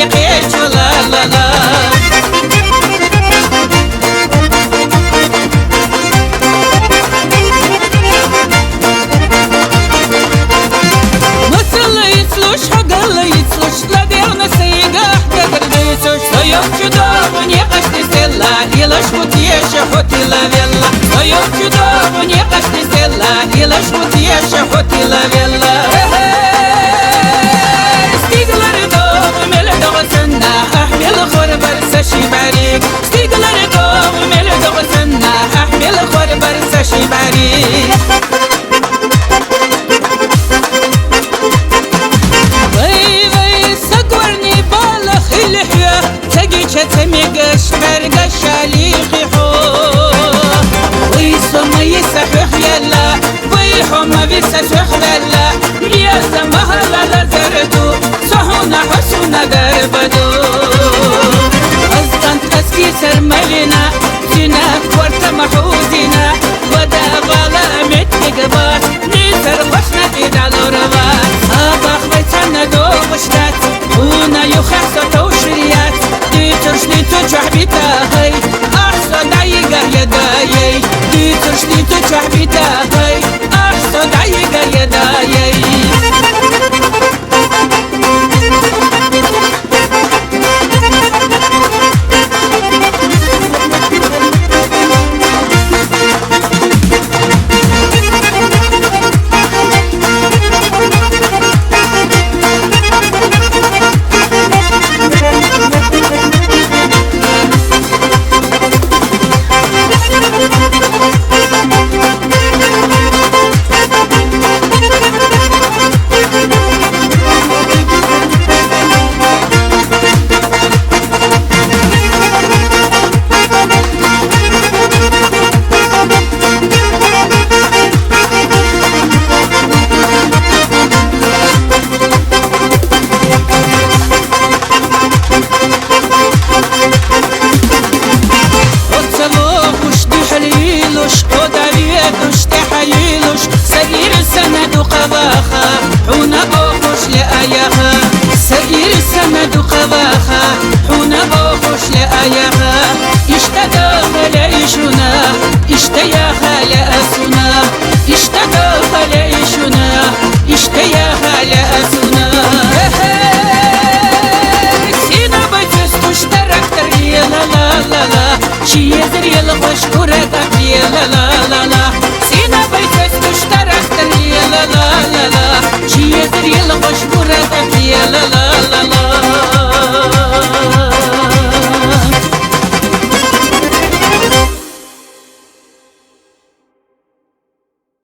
تقيت لا لا لا Ilash mutiyesha hotila vella Soyom чудово не кашни села Ilash mutiyesha hotila vella Stiglar dom mel dogsanna Ahmil khorbar sashi barik Stiglar dom mel dogsanna Ahmil khorbar sashi barik تميقش برقش عليقي حو ويسو ما يسحح يلا ويحو ما بيسحح يلا ياسا مهلا لزردو صحونا حسونا دربدو أزدان تسكي سرملنا جنا كورتا محوزنا ودا بالا متقبات نيسر وشنا تدالو روات أباخ بيتانا دو بشتات هنا يخحصو توشريات Ты чахбита, эй, ах, садай, гая, дай, эй, ты чахбита,